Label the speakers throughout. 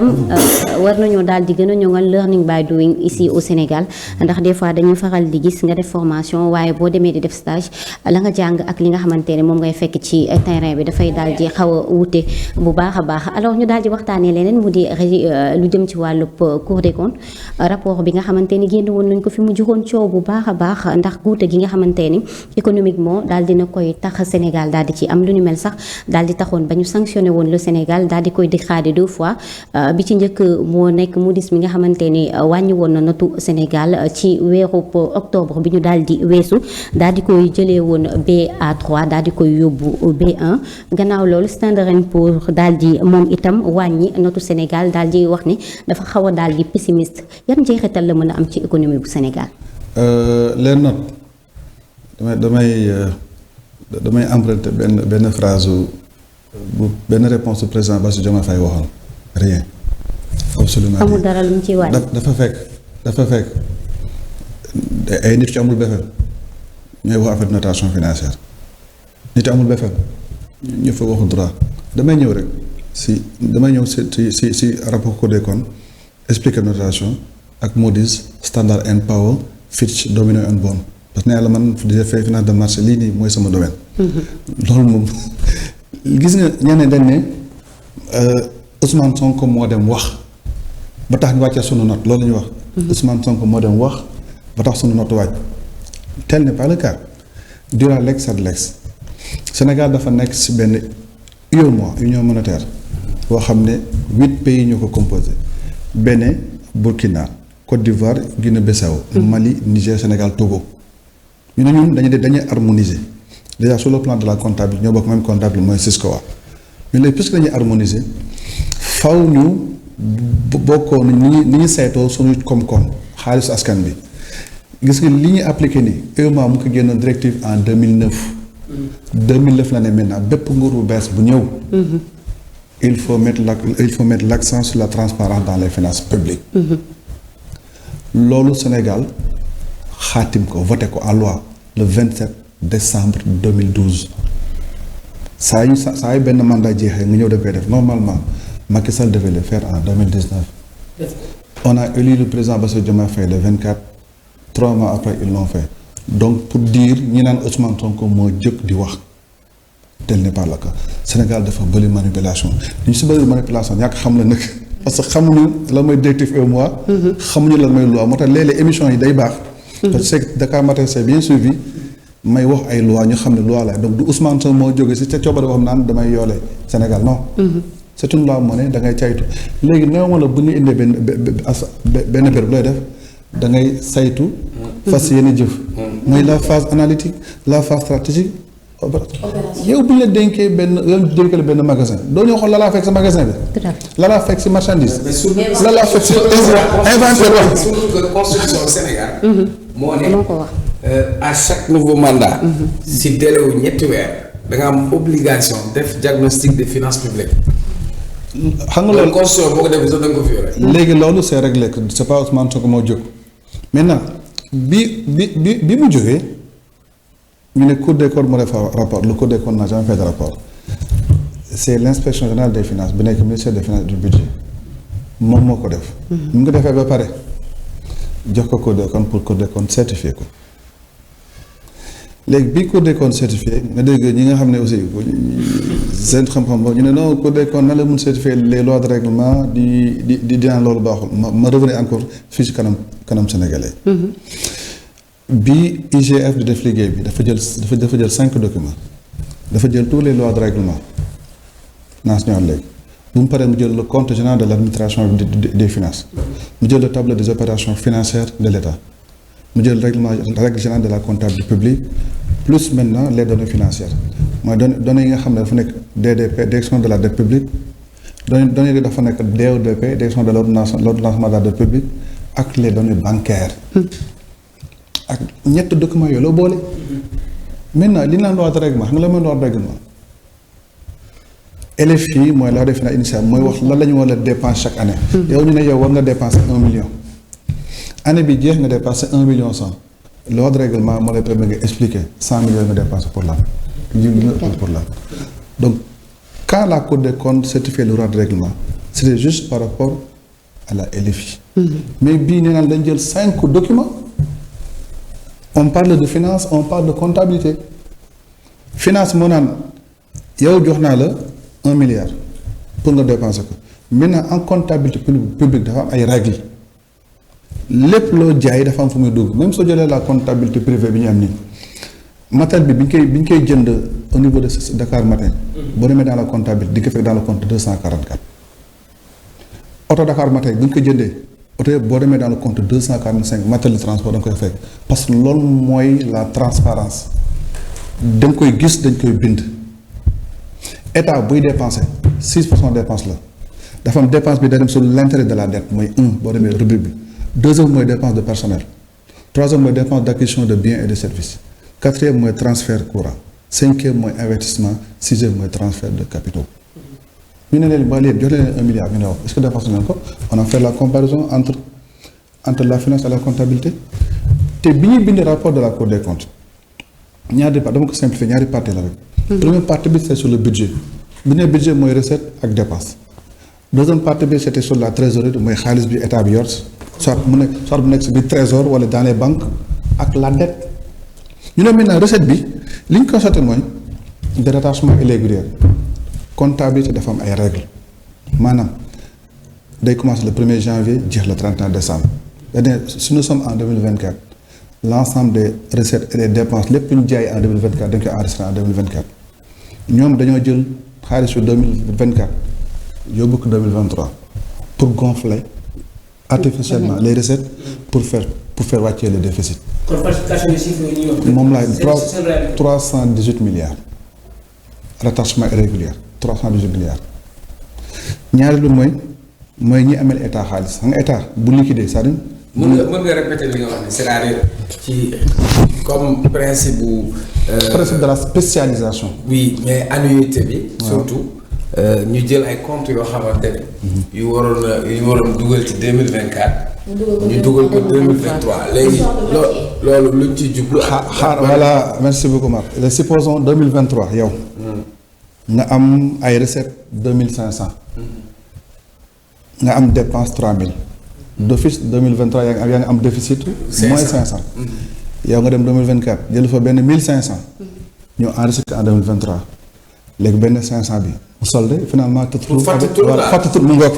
Speaker 1: war nañoo daal di gën a ñoŋal learning by doing ici au Sénégal ndax des fois dañuy faral di gis nga def formation waaye boo demee di def stage la nga jàng ak li nga xamante ne moom ngay fekk ci terrain bi dafay daal di xaw a wuute bu baax a baax. alors ñu daal di waxtaanee leneen mu di lu jëm ci wàllub Cour des comptes rapport bi nga xamante ni génn woon nañ ko fi mu juróon coow bu baax a baax ndax guute gi nga xamante ni économiquement daal dina koy tax Sénégal daal di ci am lu ni mel sax daal di taxoon ba ñu sanctionné woon le Sénégal daal di koy dégradé 2 fois. bi ci njëkk moo nekk Moody's mi nga xamante ni wàññi woon na notu Sénégal ci weeru octobre bi ñu daal di weesu daal di koy jëlee woon BA3 daal di koy yóbbu B1 gannaaw loolu Standard & Poor's daal di moom itam wàññi notu Sénégal daal di wax ni dafa xaw a daal di pessimiste yan njeexital la mën a am ci économie bu Sénégal.
Speaker 2: Les notes damay emprunter benn phrase bu benn réponse du président Bassirou Diomaye Faye waxoon rien. absolument
Speaker 1: amul dara lu mu ciy wàññi.
Speaker 2: dafa fekk ay nit yu amul BFEM ñooy wax affaire notation financière nit yu amul BFEM ñu fa waxu droit damay ñëw si rapport Cour des comptes expliquer notation ak Moody's Standard & Poor's Fitch Domino & Bond parce que nee la man di fay finance de marché lii nii mooy sama domaine. loolu moom gis nga ñeneen dañ ne Ousmane Sonko moo dem wax ba tax ñu wàccee sunu note loolu la ñuy wax. Ousmane Sonko moo dem wax ba tax sunu note wàcc. tel n'est pas le cas durant l'ex et l'ex Sénégal dafa nekk si benn UEMOA union monétaire boo xam ne 8 pays ñoo ko composé Bénin Burkina Côte d'Ivoire Guinée-Bissau Mali Niger Sénégal Togo ñu ne ñun dañuy harmoniser déjà sur le plan de la comptabilité ñoo bokk même comptable mooy CISCOA ñu léegi puisque dañuy harmoniser faw ñu bokkoo ni ñu saytoo suñu koom-koom xaalisu askan bi gis nga li ñuy appliqué nii UEMOA mu ko génnoon directive en 2009 la ne maintenant bépp nguur bu bees bu ñëw il faut mettre l'accent sur la transparence dans les finances publiques loolu Sénégal xaatim ko voté ko en loi le 27 décembre 2012 saa yu benn mandat jeexee nga ñëw da koy def normalement Macky Sall devait le faire en 2019 on a élu le président Bassirou Diomaye Faye le 24 3 mois après ils l'ont fait donc pour dire ñi naan Ousmane Sonko moo jëkk di wax tel n'est pas le cas Sénégal dafa bëri manipulation ñu si bëri manipulation ñàkk xam la nag parce que xamuñu lan mooy directive UEMOA xamuñu lan mooy loi moo tax léeg-léeg émission yi day baax parce que Dakar Matin c'est bien suivi may wax ay loi ñu xam ne loi la donc du Ousmane Sonko moo jógee si ca coobare boo xam naan damay yoole Sénégal non c'est une loi moo ne da ngay caytu léegi néew ma la bu ñu indee benn béréb looy def da ngay saytu fas yéene jëf mooy la phase analytique la phase stratégique yow bu ñu la dénkee benn magasin doo ñëw xool la laa fekk sa magasin bi la laa fekk si marchandise la laa fekk si inventaire wax
Speaker 3: surtout que constitution Sénégal moo ne à chaque nouveau mandat si délai wu ñetti weer da nga am obligation def diagnostic des finances publiques
Speaker 2: xam nga loolu
Speaker 3: constitution boo ko defee sax da nga ko fi yore
Speaker 2: léegi loolu c'est réglé que c'est pas Ousmane Sonko moo jóg maintenant bi mu jógee ñu ne Cour des comptes moo def rapport le Cour des comptes n'a jamais fait de rapport c'est l'inspection générale des finances bi nekk ministère des finances du budget moom moo ko def ñu ngi ko defee ba pare jox ko Cour des comptes pour Cour des comptes certifié ko léegi bi Cour des comptes certifié nga dégg ñi nga xam ne aussi seen xam-xam boobu ñu ne non Cour des comptes na la mun certifier les lois de règlement di dinaan loolu baaxul ma revenir encore fii ci kanam sénégalais bi IGF di def liggéey bi dafa jël 5 documents dafa jël tous les lois de règlement national léegi bu mu paree mu jël le compte général de l'administration des finances mu jël le tableau des opérations financières de l'État mu jël règle générale de la comptabilité publique plus maintenant les données financières mooy données yi nga xam ne dafa nekk DDP direction de la dette publique données yi dafa nekk DODP direction de l'ordonnancement de la dette publique ak les données bancaires ak ñetti documents yooyu la boole maintenant li naan loi de règlement xam nga la mooy loi de règlement LFI mooy loi de finances initiale mooy wax lan la ñu war a dépense chaque année yow ñu ne yow war nga dépenser 1 million année bi jeex nga dépenser 1 million 100 loi de règlement moo lay permettre nga expliquer 100 millions nga dépenser pour lan pour lan donc quand la Cour des comptes certifie le loi de règlement c'était juste par rapport à la LFI. Mais bii nee naa dañ jël 5 documents on parle de finance on parle de comptabilité finance moo naan yow jox naa la 1 milliard pour nga dépenser ko maintenant en comptabilité publique dafa am ay règles lépp loo jaay dafa am fu muy dugg même soo jëlee la comptabilité privée bi ñu am nii matériel bi bi ñu koy jënd au niveau de Dakar Matin. boo demee dans la comptabilité di ko fekk dans le compte 244. oto Dakar Matin bi ñu ko jëndee oto yëpp boo demee dans le compte 245 matériel de transport da nga koy fekk parce que loolu mooy la transparence da nga koy gis dañ koy bind état buy dépenser 6% dépense la dafa am dépense bi day dem sur l'intérêt de la dette mooy boo demee rubrique bi deuxième mooy dépense de personnel troisième mooy dépense d'acquisition de biens et de services quatrième mooy transfert courant cinquième mooy investissement sixième mooy transfert de capitaux ñu ne leen ba léegi jox leen 1 milliard ñu ne wax est-ce que dépense nañ ko on a fait la comparaison entre la finance et la comptabilité te bi ñuy bind rapport de la Cour des comptes ñaari parties dama ko simplifier ñaari parties la rek. première partie bi c'est sur le budget bi ne budget mooy recette ak dépense deuxième partie bi c'était sur la trésorerie mooy xaalis bi état bi yor soit bu nekk si biir trésor wala dans les banques ak la dette ñu ne maintenant recette bi li ñu constaté mooy de rattachement irrégulier comptabilité dafa am ay règles maanaam day commencer le 1er janvier jeex le 31 décembre c'est-à-dire si nous sommes en 2024 l'ensemble des recettes et des dépenses lépp ñu jaay en 2024 dañ koy enregistrer en 2024 ñoom dañoo jël xaalisu 2024 yóbbu ko 2023 pour gonfler artificiellement les recettes pour faire wàccee le déficit.
Speaker 3: kon falsification des chiffres yi ñuy wax.
Speaker 2: moom laay 318 milliards rattachement irrégulier 318 milliards ñaareel bi mooy ñi amel état xaalis xam nga état bu liquidé c'est-à-dire.
Speaker 3: mën nga répéter li nga wax ne c'est-à-dire ci comme principe bu.
Speaker 2: principe de la spécialisation.
Speaker 3: oui mais annuité bi. surtout ñu jël ay comptes yoo xamante ne. yu waroon dugal ci 2024. ñu dugal ko 2023 léegi loolu luñ ci jublu.
Speaker 2: xaar voilà merci beaucoup Marc supposons 2023 yow. nga am ay recettes 2500. nga am dépense 3000. d'office 2023 yaa ngi am déficit. moins 500. yow nga dem 2024 jël fa benn 1500. ñu enregistré en 2023 léegi benn 500 bi mu soldé finalement.
Speaker 3: pour
Speaker 2: fàttali mu ngoog.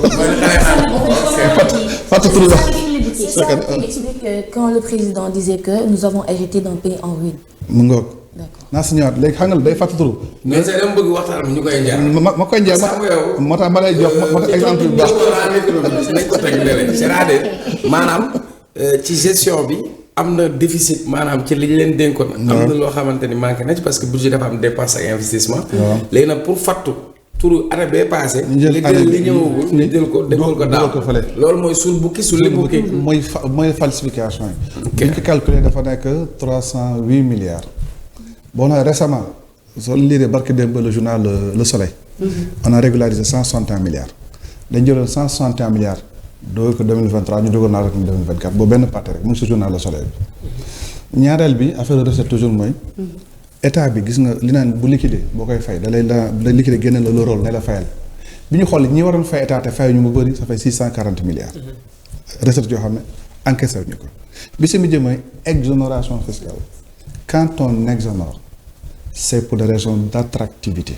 Speaker 2: fàttali la.
Speaker 4: Il explique que quand le président disait que nous avons hérité d'un pays en ruine.
Speaker 2: mu ngoog.
Speaker 4: D'accord.
Speaker 2: naa si ñëwaat léegi xam nga day fàttali.
Speaker 3: mais c'est dama bëgg waxtaan ñu koy njaar.
Speaker 2: ma koy njaar moo tax ma lay jox moo tax exemple bu baax.
Speaker 3: nañ ko teg léeg-léeg c'est-à-dire maanaam ci gestion bi am na déficit maanaam ci li ñu leen dénkoon. am na loo xamante ni manqué na ci parce que budget dafa am dépense ak investissement. léegi nag pour fattu turu année bee passé.
Speaker 2: ñu jël
Speaker 3: li ñëwagul ñu jël ko defal ko daaw loolu mooy suul bukki sulli bukki.
Speaker 2: mooy falsification yi. bi ñu ko calculé dafa nekk 308 milliards. bon nag récemment soo liiree barke démb le journal Le Soleil. on a régularisé 161 milliards. dañ jëloon 161 milliards. doog ko 2023 ñu dogal naa rek 2024 boobu benn partie rek mu ngi si journal Le Soleil bi. ñaareel bi affaire de recette toujours mooy. état bi gis nga li naan bu liquidé boo koy fay da lay liquidé génne la le rôle ne la fayal bi ñu xool ñi waroon fay état te fayu ñu mu bëri ça fait 640 milliards. recette yoo xam ne encaissé ñu ko. bi si mujj mooy exonération fiscale quand on exonère c'est pour des raisons d'attractivité.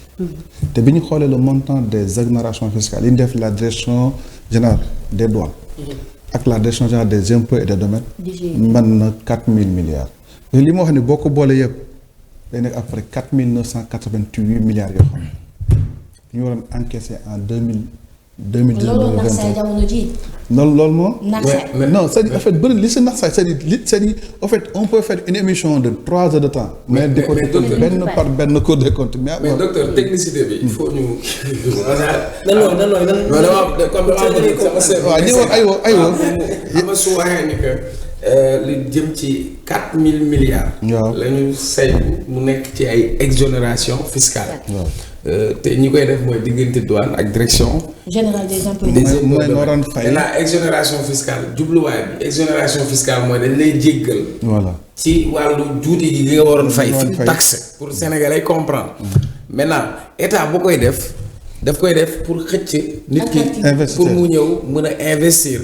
Speaker 2: te bi ñu xoolee le montant des exonérations fiscales yi ñu def la direction générale des douanes. ak la direction générale des impôts et des domaines. mën na 4000 milliards. li ma wax ne boo ko boolee yëpp day nekk après 4988 milliards yoo xam ne ñu waroon encaissé en 2019
Speaker 4: loolu nax saay jamono ji.
Speaker 2: loolu moo.
Speaker 4: nax saay
Speaker 2: non c'est-à-dire en fait bëri li si nax saay c'est-à-dire en fait on peut faire une émission de 3 heures de temps. mais di ko benn par benn Cour des comptes. mais
Speaker 3: docteur technicité bi il faut ñu.
Speaker 2: waaw ñëwoon aywa.
Speaker 3: ama su waxee ni que li jëm ci 4000 milliards.
Speaker 2: waaw
Speaker 3: la ñu saytu mu nekk ci ay exonération fiscale.
Speaker 2: waaw.
Speaker 3: te ñi koy def mooy diggante douane ak direction.
Speaker 4: générale des impôts.
Speaker 2: mooy waroon fay
Speaker 3: la exonération fiscale jubluwaay bi exonération fiscale mooy dañ lay jéggal.
Speaker 2: voilà
Speaker 3: ci wàllu juuti gi li nga waroon fay.
Speaker 2: waroon fay
Speaker 3: taxe pour sénégalais comprendre. maintenant état bu koy def daf koy def pour xëcc nit ki
Speaker 2: Investisseur.
Speaker 3: pour mu ñëw mën a investir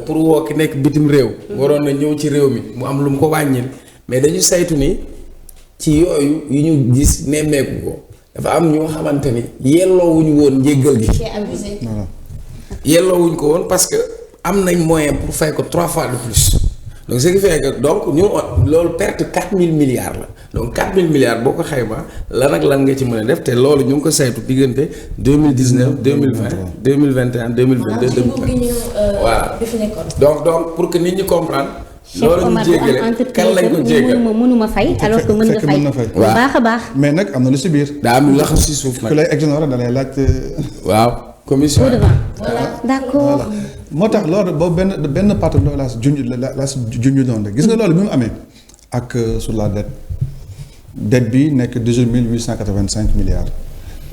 Speaker 3: pour woo ki nekk bitim réew waroon na ñëw ci réew mi mu am lu mu ko wàññil mais dañu saytu ni ci yooyu yu ñu gis nemmeeku ko dafa am ñoo xamante ni yelloowuñu woon njéggal gi
Speaker 2: voilà.
Speaker 3: yelloowuñ ko woon parce que am nañ moyen pour fay ko 3 fois de plus donc ce qui fait que donc ñu loolu perte 4000 milliards la donc 4000 milliards boo ko xayma lan ak lan nga ci mën a def te loolu ñu ngi ko saytu diggante 2019 2020 2021 2022 2023 voilà donc pour que nit ñi comprendre. loolu ñu jéggale kan lañ ko jéggale
Speaker 1: mënuma fay alors que mën nga fay bu baax a baax.
Speaker 2: mais nag am na lu si biir.
Speaker 3: daa am lu laxas si suuf nag.
Speaker 2: ku lay exonéré da lay laaj.
Speaker 3: waaw commission.
Speaker 1: voilà d'accord.
Speaker 2: moo tax loolu boobu benn partie loolu laa si junj noonu rek gis nga loolu bi mu amee ak sur la dette bi nekk 18 885 milliards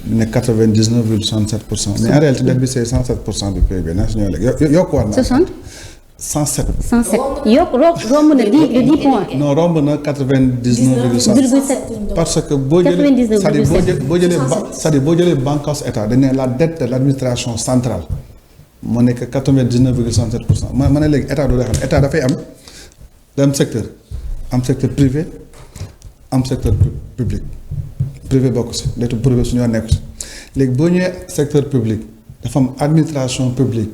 Speaker 2: nekk 99,67%. mais en réalité dette bi c'est 107% du PIB national léegi yokkuwaat na.
Speaker 1: 60.
Speaker 2: 107.
Speaker 1: 107 romb na 10 points.
Speaker 2: non romb na 99,7 parce que boo jëlee c'est-à-dire boo jëlee bànqaas état dañ ne la dette de l'administration centrale moo nekk 99,67%. ma ne léegi état doo xam état dafay am secteur privé am secteur public privé bokk si léegi privé suñu yoon nekku si léegi boo ñëwee secteur public dafa am administration publique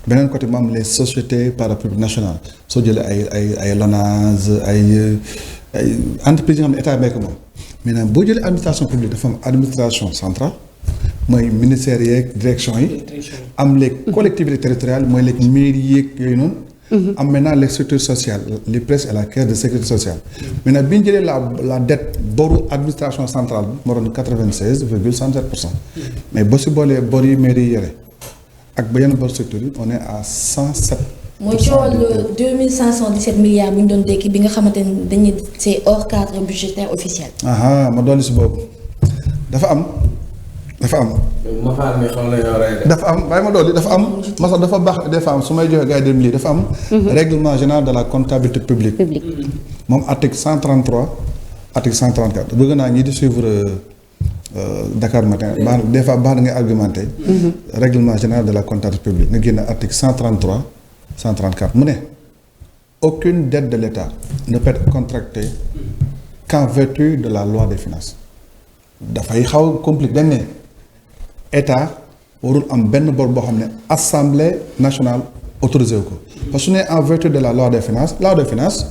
Speaker 2: beneen côté mu am les sociétés parapubliques nationales soo jëlee ay LONASE ay entreprises yi nga xam ne état bekk moom maintenant boo jëlee administration publique dafa am administration centrale mooy ministères yeeg direction yi am les collectivités territoriales mooy les mairies yeeg yooyu noonu am maintenant les structures sociales les presses et la caisse de sécurité sociale maintenant bi ñu jëlee la dette boru administration centrale bi moo doon 96,67%. mais boo si boolee bor yi mairie yi yore ak ba yenn bor structure yi on est à 107.
Speaker 4: mooy coowal 2517 milliards bu ñu doon dékki bi nga xamante ne dañuy c'est hors cadre budgétaire officiel.
Speaker 2: ma dolli si boobu dafa am. dafa am waaye ma dolli dafa am masa dafa baax des fois am su may joxe gars yi dem lii dafa am. règlement général de la comptabilité publique. moom article 133 article 134 bëgg naa ñi di suivre Dakar Matin baax des fois baax na ngay argumenté. règlement général de la comptabilité publique nga génne article 133 134 mu ne aucune dette de l'État ne peut être contractée qu'en vertu de la loi des finances. dafay xaw compliqué dañ ne état warul am benn bor boo xam ne assemblée nationale autorisé wu ko parce que su ne en vertu de la loi des finances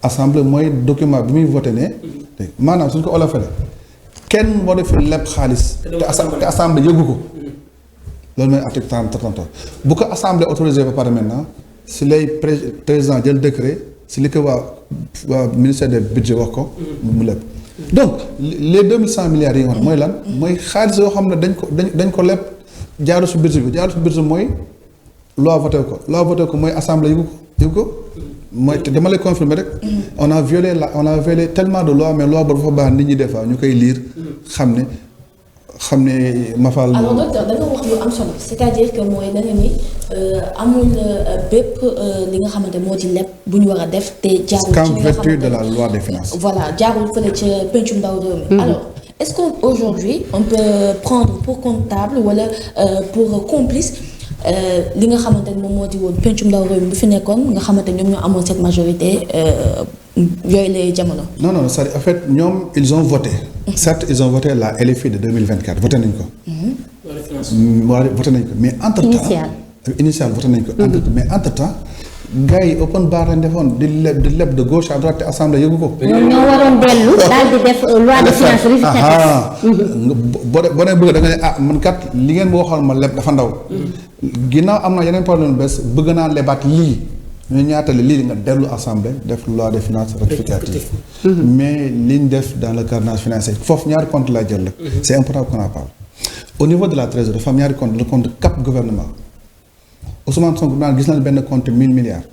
Speaker 2: assemblée mooy document bi muy voté ne maanaam suñ ko olofale kenn waru fi leb xaalis te assemblée yëgu ko loolu mooy article 33 bu ko assemblée autorisé ba pare maintenant si lay président jël décret si li ko waa ministère des budget wax ko mu leb donc les 2100 milliards yi nga xam mooy lan mooy xaalis yoo xam ne dañ ko leb jaaru su budget bi mooy loi voté ko mooy assemblée yëgu ko mooy te dama lay confirmer rek on a violé tellement de lois mais loi boobu dafa baax nit ñi des fois ñu koy lire xam ne Mafal.
Speaker 4: alors docteur da nga wax lu am solo c'est-à-dire que mooy da nga ni amul bépp li nga xamante moo ci lépp bu ñu war a def te jaarul ci
Speaker 2: qu'en vertu de la loi des finances.
Speaker 4: voilà jaarul fële ca pencum ndaw réew mi. alors est-ce que aujourd'hui on peut prendre pour comptable wala pour complice li nga xamante ne moom moo di woon pencum ndaw réew mi bu fi nekkoon nga xamante ñoom ñoo amoon cette majorité yooyu lay jamono.
Speaker 2: non c'est en fait ñoom ils ont voté. certes ils ont voté la LFI de 2024 voté nañ ko. waaw voté nañ ko mais entre temps initial voté nañ ko. mais entre temps gars yi open bar lañ defoon di leb de gauche à droite te assemblée yëgu ko.
Speaker 1: ñoom ñoo waroon dellu daal di def loi de finances
Speaker 2: boo nee bëgg da nga ne man kat li ngeen ma waxoon ma leb dafa ndaw. ginnaaw am na yeneen problème bés bëgg naa lebaat lii. ñu ñaatale lii nga dellu assemblée def loi des finances rectificative mais liñ def dans le cadrage financier foofu ñaari compte laa jël la c'est important qu'on en parle au niveau de la trésorerie dafa am ñaari compte le compte cap gouvernement Ousmane Sonko naan gis nañ benn compte 1000 milliards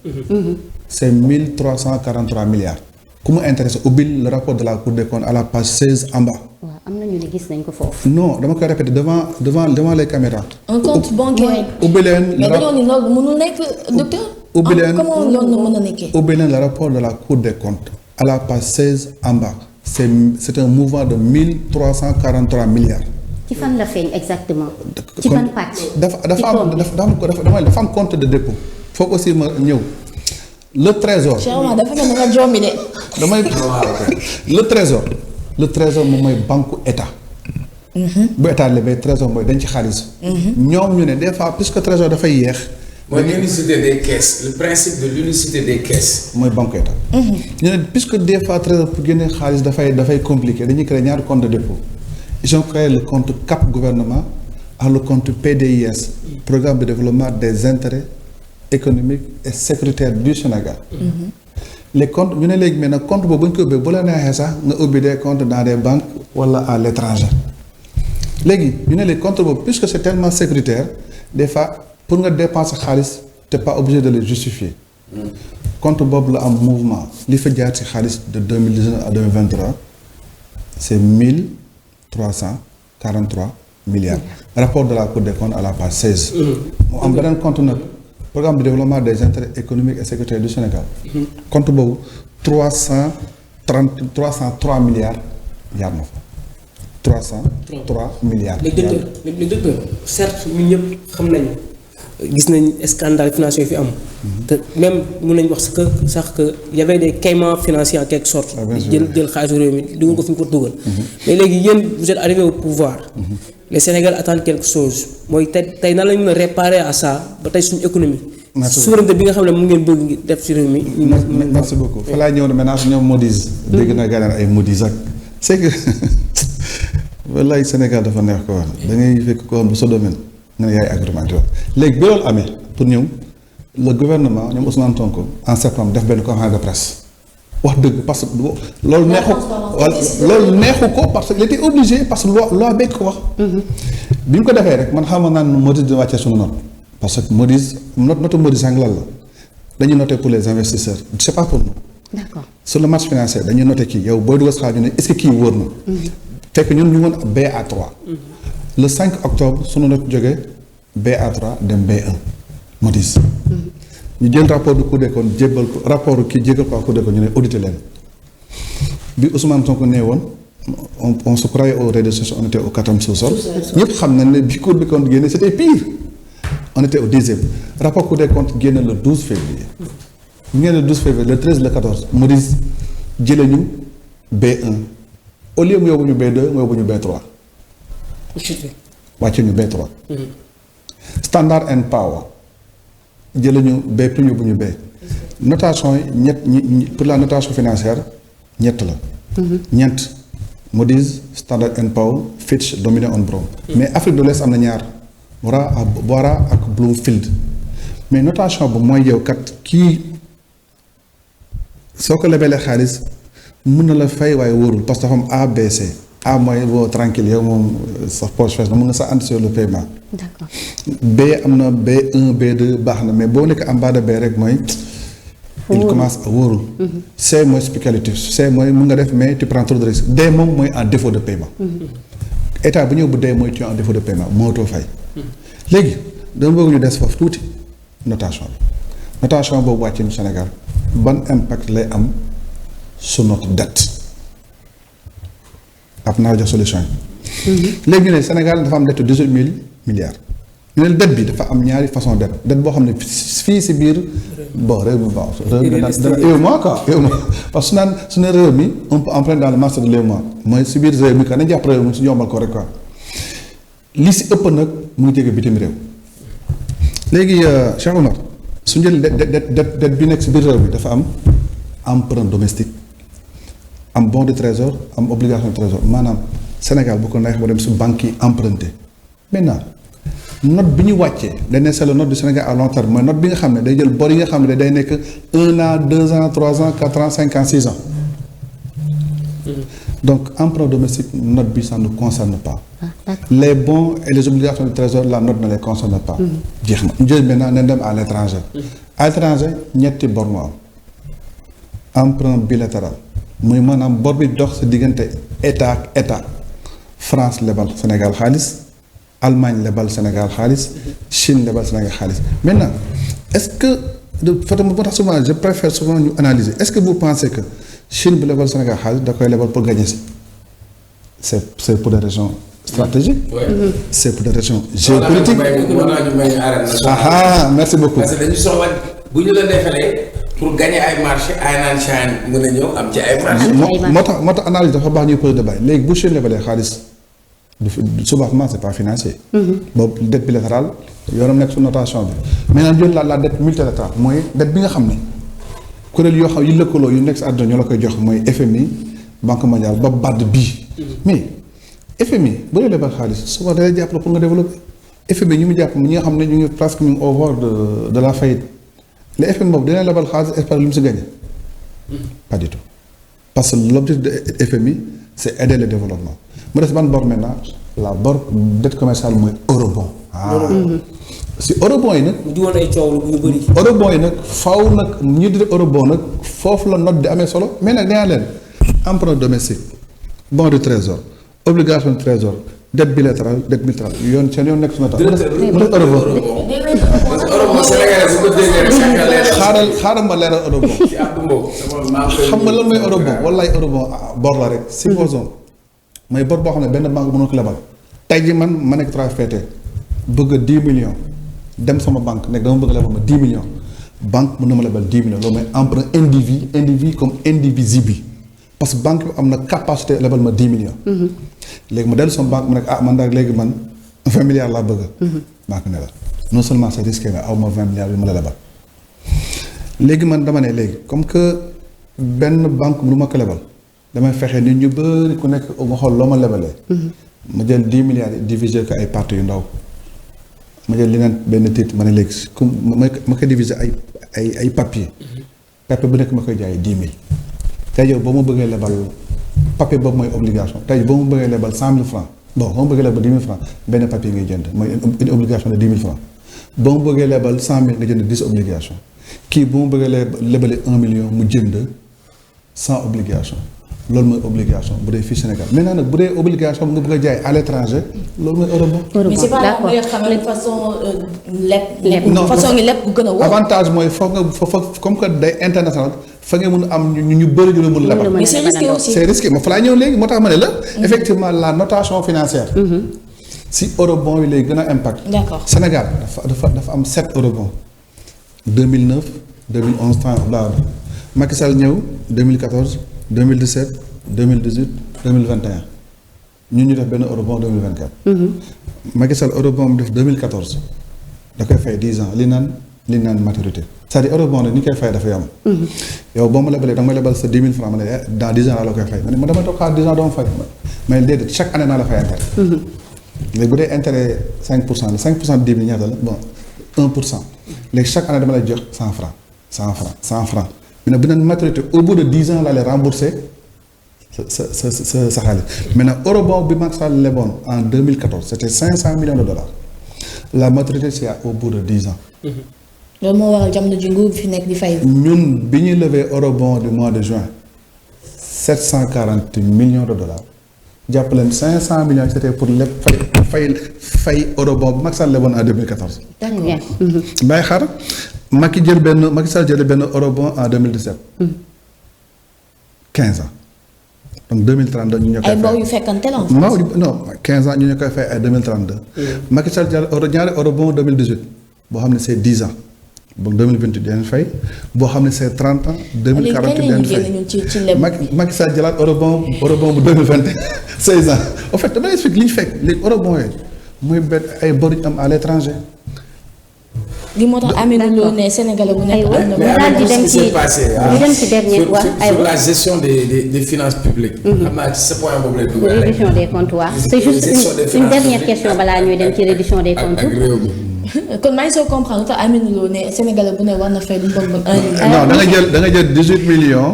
Speaker 2: c'est 1343 milliards ku mu intéressé ubbil le rapport de la Cour des comptes à la page 16 en bas.
Speaker 1: waaw am na ñu ne gis nañ ko foofu.
Speaker 2: non dama koy répéter devant les caméras.
Speaker 4: un compte bancaire.
Speaker 2: ubbi leen
Speaker 4: mais dañoo ni loolu mënul nekk docteur.
Speaker 2: ubbi leen
Speaker 4: comment loolu mën a nekkee.
Speaker 2: ubbi leen le rapport de la Cour des comptes à la page 16 en bas c'est un mouvement de 1343 milliards
Speaker 1: ci fan la feeñ exactement. ci ban pàcc.
Speaker 2: dafa am compte de dépôt. foog aussi ma ñëw le trésor.
Speaker 4: Cheikh Omar dafa mel ni nga jommi de.
Speaker 2: le trésor moom mooy banque état. bu état lebee trésor mooy dañ ci xaalis. ñoom ñu ne des fois puisque trésor dafay yéex.
Speaker 3: mooy l'unicité des caisses le principe de l'unicité des caisses.
Speaker 2: mooy banque état. ñu ne puisque des fois trésor pour génne xaalis dafay compliqué dañuy créer ñaari compte de dépôt. ils ont créé le compte CAP gouvernement ak le compte PDIS programme de développement des intérêts économiques et sécuritaires du Sénégal. les comptes ñu ne léegi maintenant compte boobu bu ñu ko ubbee bu la neexee sax nga ubbi des comptes dans des banques wala à l'étranger léegi ñu ne les comptes boobu puisque c'est tellement sécuritaire des fois pour nga dépenser xaalis t'es pas obligé de le justifier. compte boobu la am mouvement li fa jaar ci xaalis de 2019 à 2023 c'est 1343 milliards. rapport de la Cour des comptes à la page 16. mu am beneen compte nag programme de développement des intérêts économiques et sécuritaires du Sénégal. compte boobu 303 milliards jaar na fa. 303 milliards.
Speaker 5: léegi docteur certes ñun ñëpp xam nañu gis nañ scandale financier fi am. te même mun nañ wax sax que y avait des caïmans financiers en quelque sorte. jël xaalisu réew mi dugal ko fi ñu ko dugal. mais léegi yéen vous êtes arrivé au pouvoir. les Sénégalais attendent quelque chose mooy tey nan la ñu mën a réparer à ça ba tey suñu économie. souveraineté bi nga xam ne mu ngeen bëgg def ci réew mi.
Speaker 2: merci beaucoup fa laay ñëw ne maintenant ñoom Moody's. dégg naa gànnaaw ay Moody's ak c'est que wallaay Sénégal dafa neex ko wax da ngay fekk koo xam ne sa domaine nga ne yaay agrémenté wax léegi bi loolu amee pour ñëw le gouvernement ñoom Ousmane Sonko en septembre def benn conférence de presse wax dëgg parce que loolu neexu ko parce que il était obligé parce que loi bekk ko wax. bi ñu ko defee rek man xamoon naa ne Moody's dina wàccee suñu note parce que Moody's note Moody's lan la dañuy noter pour les investisseurs c'est pas pour nous.
Speaker 1: D'accord.
Speaker 2: sur le marché financier dañuy noter kii yow booy dugal xaalis ñu ne est-ce que kii wóor na. fekk ñun ñu woon BA3. le 5 octobre sunu note jógee BA3 dem B1 Moody's. ñu jël rapport du Cour des comptes jébbal ko rapport kii jégal ko Cour des comptes ñu ne audité leen bi Ousmane Sonko nee woon on se croyait au rez-de-chaussée on était au 4e sous-sol. ñëpp xam nañ ne bi Cour des comptes génne c'était pire. on était au 10e rapport Cour des comptes génne le 12 février. ñu ngeen le 12 février le 13 le 14 Moody's jëlee ñu B1 au lieu mu yóbbu ñu B2 mu yóbbu ñu B3. wàcce ñu B3. Standard and Power jëlee ñu B plus yóbbu ñu B. notation yi ñett pour la notation financière ñett la. ñeent Moody's Standard and Power Fitch Dominion and Brown. mais Afrique de l'Ouest am na ñaar Bora ak Bloomfield mais notation bu mooy yow kat kii soo ko lebelee xaalis mun na la fay waaye wóorul parce que dafa am A B C A mooy boo tranquille yow moom sa poche fees na mun nga sax anticiper le paiement.
Speaker 1: D'accord.
Speaker 2: B am na B1 B2 baax na mais boo nekk en bas de B rek mooy. il commence à wóorul. C mooy spéculatif C mooy mun nga def mais tu prends trop de risques D moom mooy en défaut de paiement. état bu ñëw bu D mooy tu es en défaut de paiement mootoo fay. léegi dama bëgg ñu des foofu tuuti notation bi notation boobu wàcc ñu Sénégal ban impact lay am sur notre dette ab naa jox solution yi. léegi ñu ne Sénégal dafa am dette 18 000 milliards. ñu ne dette bi dafa am ñaari façon dette boo xam ne fii si biir bon réew mi bon réew mi dana UEMOA quoi UEMOA parce que su ne réew mi on peut emprunter dans le marché de l'UEMOA mooy si biir réew mi quoi nañ jàpp réew mi su yombal ko rek quoi li si ëpp nag mu ngi jóge bitim réew léegi Cheikh Omar su njël dette bi nekk si biir réew mi dafa am emprunt domestique am bon de trésor am obligation de trésor maanaam Sénégal bu ko neex ba dem su banque yi emprunté maintenant note bi ñu wàccee dañ ne c'est le note du Sénégal à long terme mooy note bi nga xam ne day jël bor yi nga xam ne day nekk 1 an 2 ans 3 ans 4 ans 5 ans 6 ans donc emprunt domestique note bi ça ne concerne pas. Les bons et les obligations du trésor la note ne les concerne pas. jeex na ñu jël maintenant nañ dem à l'étranger. à l'étranger ñetti bor moo am emprunt bilatéral muy maanaam bor bi dox sa diggante état ak état France lebal Sénégal xaalis. Allemagne lebal Sénégal xaalis Chine lebal Sénégal xaalis maintenant est-ce que Fatou moo tax souvent je préfère souvent ñu analyser est-ce que vous pensez que Chine bu lebal Sénégal xaalis da koy lebal pour gagner si c'est pour des raisons stratégiques. C'est pour des raisons géopolitiques. Merci beaucoup.
Speaker 3: parce que dañu soxla bu ñu la defalee pour gagner ay marché ay naan Chine mën a ñëw am ci ay marché.
Speaker 2: moo tax analyse dafa baax ñuy posé débat léegi bu Chine lebalee xaalis du souvent c'est pas financier. boobu dette bilatérale yoonam nekk su notation bi maintenant jël la dette multilatérale mooy dette bi nga xam ne kuréel yoo xam yi lëkkaloo yu nekk si àdduna ñoo la koy jox mooy FMI Banque mondiale ba BAD bii mais FMI bu dee lebal xaalis souvent da lay jàppale pour nga développer FMI ñu mu jàpp ñi nga xam ne ñu ngi presque ñu ngi au bord de la faillite le FMI boobu dina lebal xaalis espère lu mu si gagné pas du tout parce que l'objectif de FMI c'est aider le développement mu des ban bor maintenant la bor dette commerciale mooy eurobond. si eurobond yi nag.
Speaker 5: mu jiwoon ay coow lu bëri.
Speaker 2: eurobond yi nag faaw nag ñu di eurobond nag foofu la note di amee solo mais nag nee naa leen emprunt domestique bon de trésor obligation de trésor dette bilatérale dette multilatérale yoon seen yoon nekk su ma tax. mu def eurobond. xaaral ma leeral eurobond. xam nga lan mooy eurobond wallaay eurobond bor la rek. supposons mooy bor boo xam ne benn banque mënul ko lebal. tey jii ma nekk TRAFPT bëgg 10 millions dem sama banque nekk dama bëgg lebal ma 10 millions banque mën na ma lebal 10 millions loolu mooy emprunt indivis comme indivisible parce que banque bi am na capacité lebal ma 10 millions. léegi ma dellu sama banque mu nekk man daal léegi man 20 milliards laa bëgg. banque ne la non seulement c'est risqué mais aw ma 20 milliards yu ma la lebal. léegi man dama ne léegi comme que benn banque mënu ma ko lebal damay fexe nit ñu bëri ku nekk nga xool loo ma lebalee. ma jël 10 milliards yi diviser ko ay parties yu ndaw ma jël leneen benn titre ma ne léegi comme ma ko diviser ay papier papier bu nekk ma koy jaayee 10 000 tey yow boo ma bëggee lebal papier boobu mooy obligation tey boo ma bëggee lebal 100 000 francs bon boo ma bëggee lebal 10 000 francs benn papier ngay jënd mooy une obligation de 10 000 francs boo ma bëggee lebal 100 000 nga jënd 10 obligations kii bu ma bëggee lebale 1 million mu jënd 100 obligations loolu mooy obligation bu dee fii Sénégal maintenant nag bu dee obligation nga bëgg a jaay à l'étranger loolu mooy eurobond.
Speaker 4: mais c'est pas la meilleure xam ne façon leb. non façon ngi leb bu gën a wóor.
Speaker 2: avantage mooy foog nga comme que day international fa nga mun a am ñu bëri ñu la mun lebal.
Speaker 4: mais c'est risqué aussi.
Speaker 2: c'est risqué ma fa laa ñëw léegi moo tax ma ne la. effectivement la notation financière. si eurobond yi lay gën a impact.
Speaker 4: d'accord
Speaker 2: Sénégal dafa am 7 eurobond 2009 2011 temps bla Macky Sall ñëw 2014. 2017 2018 2021 ñun ñu def benn eurobond 2024. Macky Sall eurobond mu def 2014 da koy fay 10 ans li naan maturité c'est-à-dire eurobond ni ñu koy fay dafa yam. yow boo ma lebalee da nga may lebal sa 10 000 francs ma ne dans 10 ans laa la koy fay ma dama toog xaar 10 ans doo ma fay mais déedéet chaque année naa la fay intérêt. léegi bu dee intérêt 5% la 5% de 10 000 ñaata la bon 1%. léegi chaque année dama lay jox 100 francs 100 francs 100 francs. maintenant bu naan maturité au bout de 10 ans laa lay rembourser sa xaalis maintenant eurobond bi Macky Sall leboon en 2014 c'était 500 millions de dollars la maturité c'est au bout de 10 ans.
Speaker 4: loolu moo waral jamono ji nguur bi fi nekk di fay.
Speaker 2: ñun bi ñuy levé eurobond du mois de juin 740 millions de dollars jàpp leen 500 millions c'était pour lépp fay eurobond bi Macky Sall leboon en 2014.
Speaker 4: d'accord.
Speaker 2: bàyyi xaar. Macky Sall jël benn eurobond en 2017. 15 ans donc 2032 ñu ñoo koy fay.
Speaker 4: ay bor yu fekkante la.
Speaker 2: non 15 ans ñu ñoo koy fay ay 2032. Macky Sall jël ñaari eurobond 2018 boo xam ne c'est 10 ans donc 2028 dinañ fay boo xam ne c'est 30 ans. 2048 dinañ fay Macky Sall jëlaat eurobond bu 2021 16 ans en fait dama explique li ñu fekk léegi eurobond yooyu muy benn ay bor yu am à l'étranger.
Speaker 4: li moo tax Aminata Lo ne Sénégalais bu nekk am na.
Speaker 3: mais
Speaker 1: daal di dem ci dernier
Speaker 3: sur la gestion des finances publiques. xam naa ci sa point boobu lay dugal.
Speaker 1: réduction des comptes waaw c'est juste une dernière question balaa ñuy dem ci réduction des comptes.
Speaker 3: ak réew mi.
Speaker 4: kon maa ngi soo comprendre que Aminata Lo ne Sénégalais bu ne war na fay lu bon 1 million.
Speaker 2: non da nga jël 18 millions.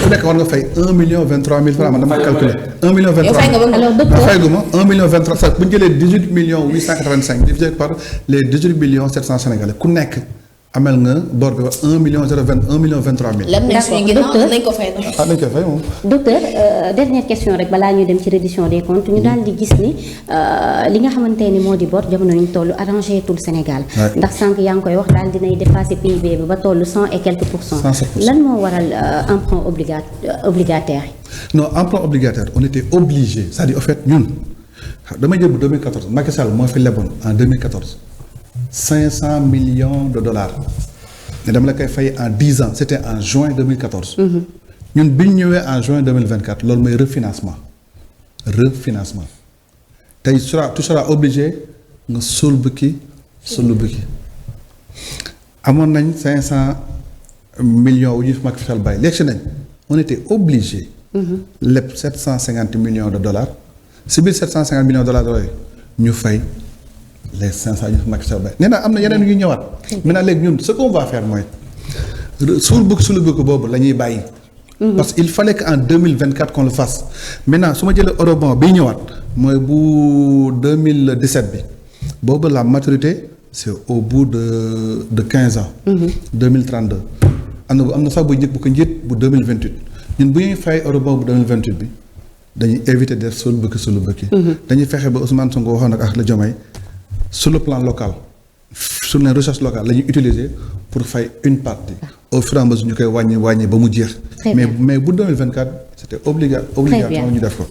Speaker 2: ku nekk war nga fay 1 million 23 mille francs man dama calculer 1 million 23
Speaker 4: yow fay nga ba
Speaker 1: alors docteur
Speaker 2: fay gu ma 1 million 23 sax bu ñu jëlee 18 millions 885 divisé par les 18 millions 700 sénégalais ku nekk amel nga bor bi wax 1 million 1 million 23 mille.
Speaker 4: lem nañ suñu ginnaaw nañ ko fay nag.
Speaker 2: nañ ko fay moom.
Speaker 1: docteur dernière question rek balaa ñuy dem ci reddition des comptes ñu daal di gis ni li nga xamante ni moo di bor jamono ñu toll arrangé tout le Sénégal. ndax sànq yaa ngi koy wax daal dinay dépassé PIB bi ba toll 100 et quelques %.
Speaker 2: 107%.
Speaker 1: lan moo waral emprunt obligataire yi.
Speaker 2: non emprunt obligataire on était obligé c'est-à-dire en fait ñun damay jël bu 2014 Macky Sall moo fi leboon en 2014 500 millions de dollars ne dama la koy fay en 10 ans c'était en juin 2014. ñun bi ñu ñëwee en juin 2024 loolu mooy refinancement tey tu seras obligé nga sol bukki amoon nañ 500 millions wu ñu fi Macky Sall bàyyi léegi nañ on était obligé. lépp 750 millions de dollars si biir 750 millions de dollars yooyu ñu fay les 500 ñu fi Macky Sall bàyyi nee naa am na yeneen yu ñëwaat. maintenant léegi ñun ce qu'on va faire mooy suul bukki boobu la ñuy bàyyi. parce que il fallait que en 2024 qu'on le fasse maintenant su ma jëlee eurobond biy ñëwaat mooy bu 2017 bi boobu la maturité c'est au bout de 15 ans. 2032 am na sax bu njëkk bu ko njëkk bu 2028 ñun bu ñuy fay eurobond bu 2028 bi dañuy éviter def suul bukki. dañuy fexe ba Ousmane Sonko waxoon ak la Diomaye sur le plan local sur les recherches locales la ñuy utiliser pour fay une partie. au fur et à mesure ñu koy wàññi ba mu jeex. mais bu 2024 c'était obligatoire ñu def ko.